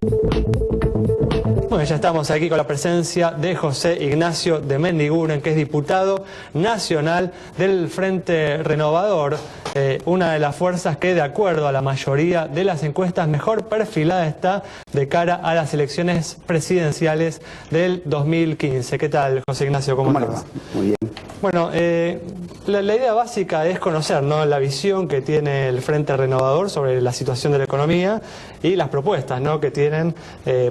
Bueno, ya estamos aquí con la presencia de José Ignacio de Mendiguren, que es diputado nacional del Frente Renovador, una de las fuerzas que, de acuerdo a la mayoría de las encuestas, mejor perfilada está de cara a las elecciones presidenciales del 2015. ¿Qué tal, José Ignacio? ¿Cómo estás? Muy bien. Bueno, la idea básica es conocer, ¿no?, la visión que tiene el Frente Renovador sobre la situación de la economía y las propuestas, ¿no?, que tienen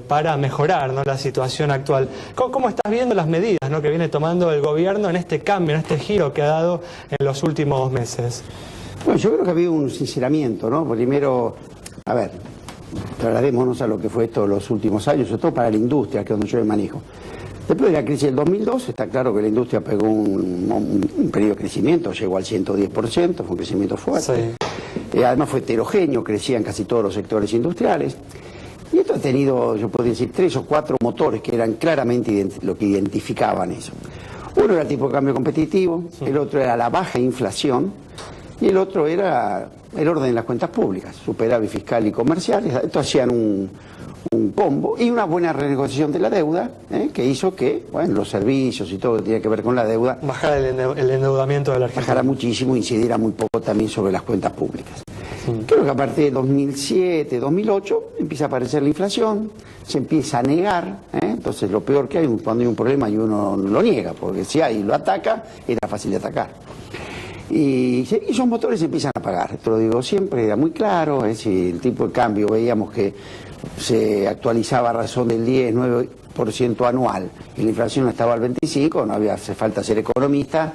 para mejorar, ¿no?, la situación actual. ¿Cómo estás viendo las medidas, ¿no?, que viene tomando el gobierno en este cambio, en este giro que ha dado en los últimos meses? Bueno, yo creo que ha habido un sinceramiento, ¿no? Primero, a ver, trasladémonos a lo que fue esto los últimos años, sobre todo para la industria, que es donde yo me manejo. Después de la crisis del 2002, está claro que la industria pegó un periodo de crecimiento, llegó al 110%, fue un crecimiento fuerte. Sí. Además fue heterogéneo, crecían casi todos los sectores industriales. Y esto ha tenido, yo podría decir, 3 o 4 motores que eran claramente lo que identificaban eso. Uno era el tipo de cambio competitivo, sí. El otro era la baja inflación y el otro era el orden de las cuentas públicas, superávit fiscal y comercial. Esto hacían un combo y una buena renegociación de la deuda, que hizo que, bueno, los servicios y todo lo que tiene que ver con la deuda, bajar el endeudamiento de la Argentina, bajara muchísimo, incidiera muy poco también sobre las cuentas públicas. Creo que a partir de 2007, 2008 empieza a aparecer la inflación, se empieza a negar, entonces lo peor que hay cuando hay un problema y uno lo niega, porque si hay y lo ataca, era fácil de atacar. Y esos motores se empiezan a apagar, esto lo digo siempre, era muy claro, es decir, el tipo de cambio veíamos que se actualizaba a razón del 10, 9% anual, y la inflación estaba al 25%, no había hace falta ser economista,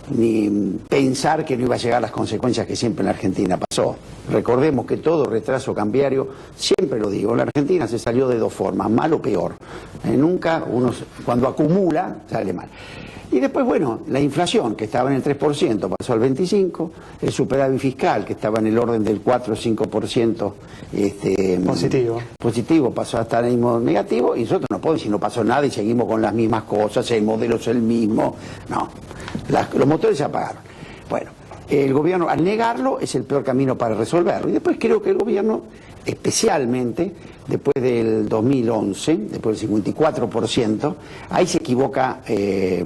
ni pensar que no iba a llegar a las consecuencias que siempre en la Argentina pasó. Recordemos que todo retraso cambiario, siempre lo digo, en la Argentina se salió de dos formas, mal o peor. Nunca uno, cuando acumula, sale mal. Y después, bueno, la inflación, que estaba en el 3%, pasó al 25%, el superávit fiscal, que estaba en el orden del 4 o 5% positivo, pasó a estar en el mismo negativo, y nosotros no podemos decir no pasó nada y seguimos con las mismas cosas, el modelo es el mismo. No, los motores se apagaron. Bueno, el gobierno, al negarlo, es el peor camino para resolverlo. Y después creo que el gobierno, especialmente después del 2011, después del 54%, ahí se equivoca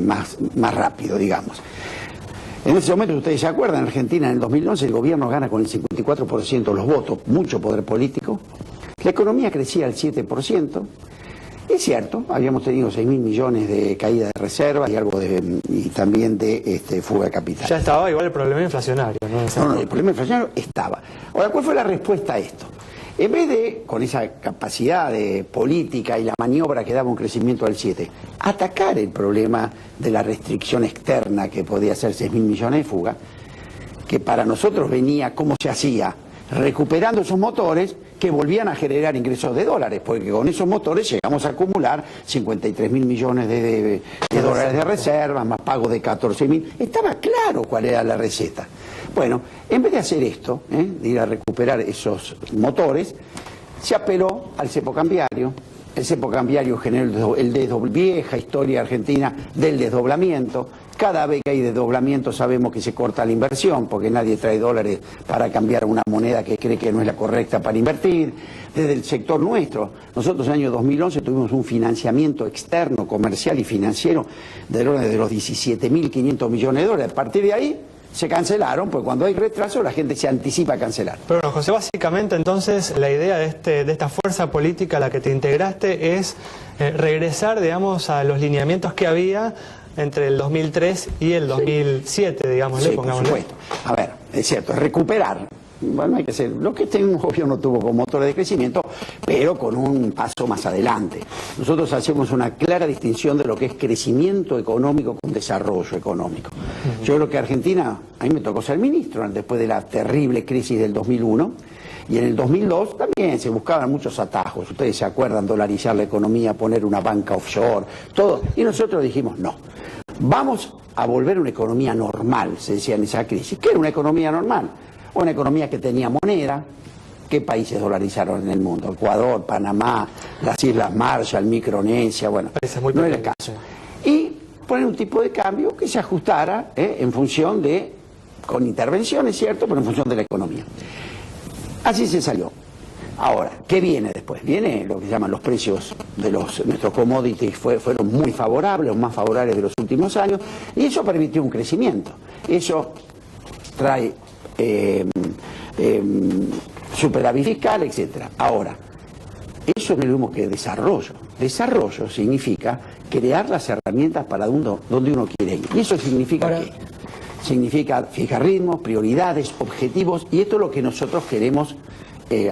más rápido, digamos. En ese momento, ustedes se acuerdan, en Argentina en el 2011 el gobierno gana con el 54% de los votos, mucho poder político, la economía crecía al 7%, es cierto, habíamos tenido 6.000 millones de caída de reservas y algo y también de fuga de capital. Ya estaba igual el problema inflacionario, ¿no? No, el problema inflacionario estaba. Ahora, ¿cuál fue la respuesta a esto? En vez de, con esa capacidad de política y la maniobra que daba un crecimiento al 7%, atacar el problema de la restricción externa que podía ser 6.000 millones de fuga, que para nosotros venía, ¿cómo se hacía? Recuperando esos motores que volvían a generar ingresos de dólares, porque con esos motores llegamos a acumular 53.000 millones de dólares de reservas, más pago de 14.000. Estaba claro cuál era la receta. Bueno, en vez de hacer esto, de ir a recuperar esos motores, se apeló al cepo cambiario. El cepo cambiario generó vieja historia argentina del desdoblamiento. Cada vez que hay desdoblamiento sabemos que se corta la inversión, porque nadie trae dólares para cambiar una moneda que cree que no es la correcta para invertir. Desde el sector nuestro, nosotros en el año 2011 tuvimos un financiamiento externo, comercial y financiero del orden de los 17.500 millones de dólares. A partir de ahí se cancelaron, porque cuando hay retraso la gente se anticipa a cancelar. Pero bueno, José, básicamente entonces la idea de esta fuerza política a la que te integraste es regresar, digamos, a los lineamientos que había entre el 2003 y el 2007, digamos. Sí, por supuesto. A ver, es cierto, recuperar. Bueno, hay que hacer lo que este gobierno tuvo como motor de crecimiento, pero con un paso más adelante. Nosotros hacemos una clara distinción de lo que es crecimiento económico con desarrollo económico. Yo creo que Argentina, a mí me tocó ser ministro después de la terrible crisis del 2001, y en el 2002 también se buscaban muchos atajos. Ustedes se acuerdan, dolarizar la economía, poner una banca offshore, todo. Y nosotros dijimos no. Vamos a volver a una economía normal, se decía en esa crisis. ¿Qué era una economía normal? Una economía que tenía moneda. ¿Qué países dolarizaron en el mundo? Ecuador, Panamá, las Islas Marshall, Micronesia, bueno, no era el caso. Y poner un tipo de cambio que se ajustara en función de, con intervenciones, ¿cierto?, pero en función de la economía. Así se salió. Ahora, ¿qué viene después? Viene lo que llaman los precios de nuestros commodities, fueron muy favorables, los más favorables de los últimos años, y eso permitió un crecimiento. Eso trae superávit fiscal, etcétera. Ahora, eso no es lo mismo que desarrollo. Desarrollo significa crear las herramientas para donde uno quiere ir. Y eso significa ¿qué? Significa fijar ritmos, prioridades, objetivos, y esto es lo que nosotros queremos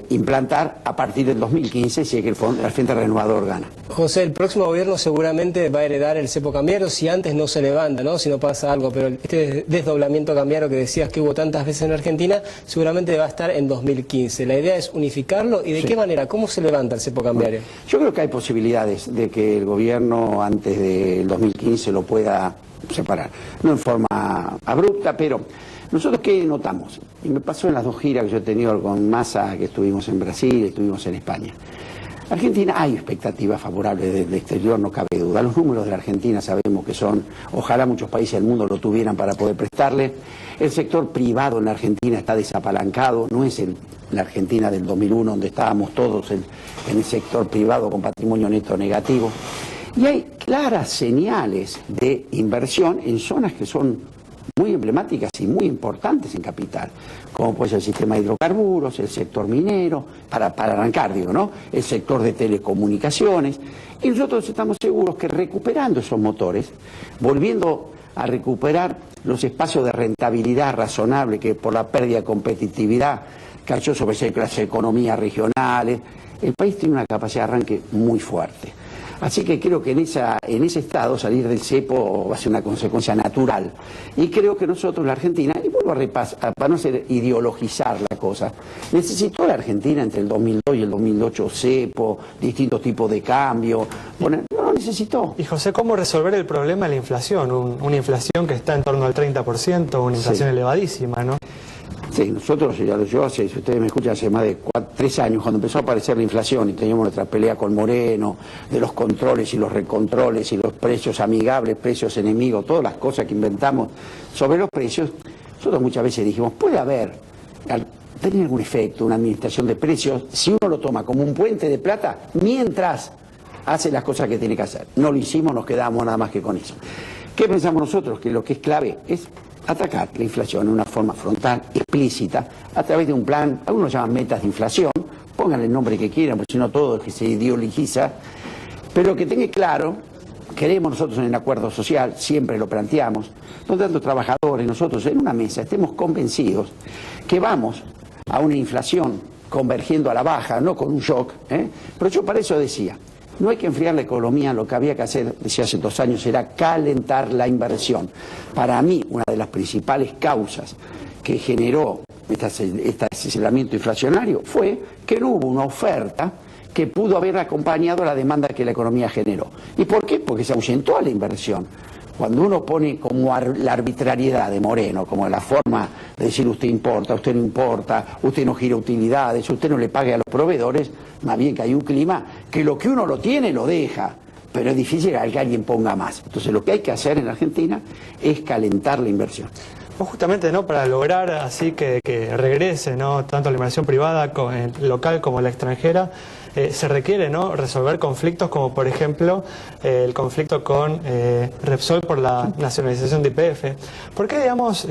implantar a partir del 2015, si es que el Frente Renovador gana. José, el próximo gobierno seguramente va a heredar el cepo cambiario si antes no se levanta, ¿no? Si no pasa algo, pero este desdoblamiento cambiario que decías que hubo tantas veces en Argentina, seguramente va a estar en 2015. La idea es unificarlo, ¿y de qué manera? ¿Cómo se levanta el cepo cambiario? Bueno, yo creo que hay posibilidades de que el gobierno antes del 2015 lo pueda separar. No en forma abrupta, pero nosotros ¿qué notamos? Y me pasó en las 2 giras que yo he tenido con Massa, que estuvimos en Brasil, estuvimos en España. Argentina hay expectativas favorables del exterior, no cabe duda. Los números de la Argentina sabemos que son, ojalá muchos países del mundo lo tuvieran para poder prestarle. El sector privado en la Argentina está desapalancado, no es la Argentina del 2001 donde estábamos todos en el sector privado con patrimonio neto negativo. Y hay claras señales de inversión en zonas que son muy emblemáticas y muy importantes en capital, como puede ser el sistema de hidrocarburos, el sector minero, para arrancar, digo, ¿no? El sector de telecomunicaciones. Y nosotros estamos seguros que recuperando esos motores, volviendo a recuperar los espacios de rentabilidad razonable que por la pérdida de competitividad cayó sobre las economías regionales, el país tiene una capacidad de arranque muy fuerte. Así que creo que en ese estado salir del cepo va a ser una consecuencia natural. Y creo que nosotros, la Argentina, y vuelvo a repasar, para no hacer ideologizar la cosa, necesitó la Argentina entre el 2002 y el 2008 cepo, distintos tipos de cambio. Bueno, no lo necesitó. Y José, ¿cómo resolver el problema de la inflación? Una inflación que está en torno al 30%, una inflación elevadísima, ¿no? Sí, nosotros, si ustedes me escuchan, hace más de 3 años, cuando empezó a aparecer la inflación y teníamos nuestra pelea con Moreno, de los controles y los recontroles y los precios amigables, precios enemigos, todas las cosas que inventamos sobre los precios, nosotros muchas veces dijimos, puede tener algún efecto una administración de precios si uno lo toma como un puente de plata mientras hace las cosas que tiene que hacer. No lo hicimos, nos quedamos nada más que con eso. ¿Qué pensamos nosotros? Que lo que es clave es atacar la inflación de una forma frontal, explícita, a través de un plan, algunos llaman metas de inflación, pónganle el nombre que quieran, porque si no todo es que se ideologiza, pero que tenga claro, queremos nosotros en el acuerdo social, siempre lo planteamos, donde tanto trabajadores, nosotros en una mesa estemos convencidos que vamos a una inflación convergiendo a la baja, no con un shock, pero yo para eso decía, no hay que enfriar la economía, lo que había que hacer, decía hace 2 años, era calentar la inversión. Para mí, una de las principales causas que generó este aceleramiento inflacionario fue que no hubo una oferta que pudo haber acompañado la demanda que la economía generó. ¿Y por qué? Porque se ahuyentó a la inversión. Cuando uno pone como la arbitrariedad de Moreno, como la forma de decir usted importa, usted no importa, usted no gira utilidades, usted no le pague a los proveedores, más bien que hay un clima que lo que uno lo tiene lo deja, pero es difícil que alguien ponga más. Entonces lo que hay que hacer en Argentina es calentar la inversión. Justamente, ¿no?, para lograr así que regrese, ¿no?, tanto la inversión privada local como la extranjera, se requiere, ¿no?, resolver conflictos como por ejemplo el conflicto con Repsol por la nacionalización de YPF. ¿Por qué, digamos,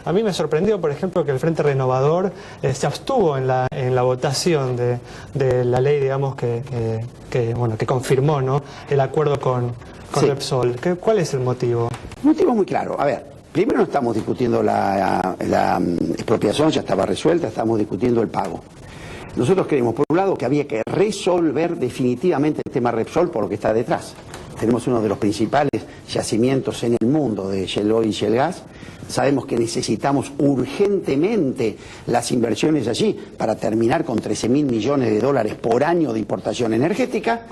a mí me sorprendió, por ejemplo, que el Frente Renovador se abstuvo en la votación de la ley, digamos, que confirmó, ¿no?, el acuerdo con Repsol? ¿Cuál es el motivo? El motivo es muy claro. A ver, primero no estamos discutiendo la expropiación, ya estaba resuelta, estamos discutiendo el pago. Nosotros creemos, por un lado, que había que resolver definitivamente el tema Repsol por lo que está detrás. Tenemos uno de los principales yacimientos en el mundo de Shell Oil y Shell Gas. Sabemos que necesitamos urgentemente las inversiones allí para terminar con 13.000 millones de dólares por año de importación energética.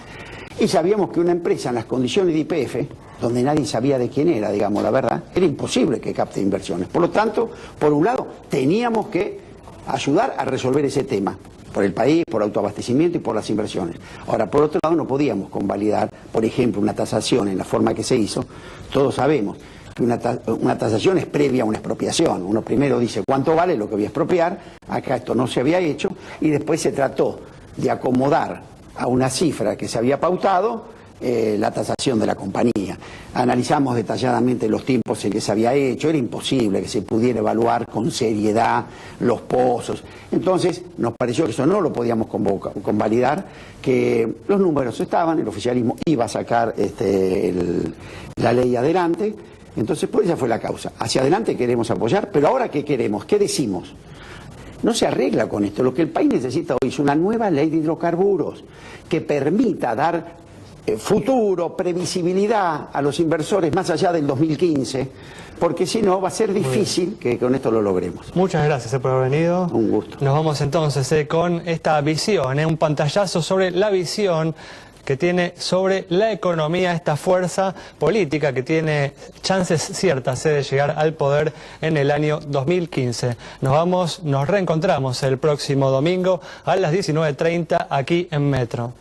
Y sabíamos que una empresa en las condiciones de YPF, donde nadie sabía de quién era, digamos la verdad, era imposible que capte inversiones. Por lo tanto, por un lado, teníamos que ayudar a resolver ese tema, por el país, por autoabastecimiento y por las inversiones. Ahora, por otro lado, no podíamos convalidar, por ejemplo, una tasación en la forma que se hizo. Todos sabemos que una tasación es previa a una expropiación. Uno primero dice cuánto vale lo que voy a expropiar, acá esto no se había hecho, y después se trató de acomodar a una cifra que se había pautado la tasación de la compañía. Analizamos detalladamente los tiempos en que se había hecho, era imposible que se pudiera evaluar con seriedad los pozos. Entonces nos pareció que eso no lo podíamos convalidar, que los números estaban, el oficialismo iba a sacar la ley adelante, entonces pues esa fue la causa. Hacia adelante queremos apoyar, pero ahora ¿qué queremos? ¿Qué decimos? No se arregla con esto. Lo que el país necesita hoy es una nueva ley de hidrocarburos que permita dar futuro, previsibilidad a los inversores más allá del 2015, porque si no va a ser difícil que con esto lo logremos. Muchas gracias por haber venido. Un gusto. Nos vamos entonces con esta visión, un pantallazo sobre la visión que tiene sobre la economía esta fuerza política que tiene chances ciertas de llegar al poder en el año 2015. Nos reencontramos el próximo domingo a las 19:30 aquí en Metro.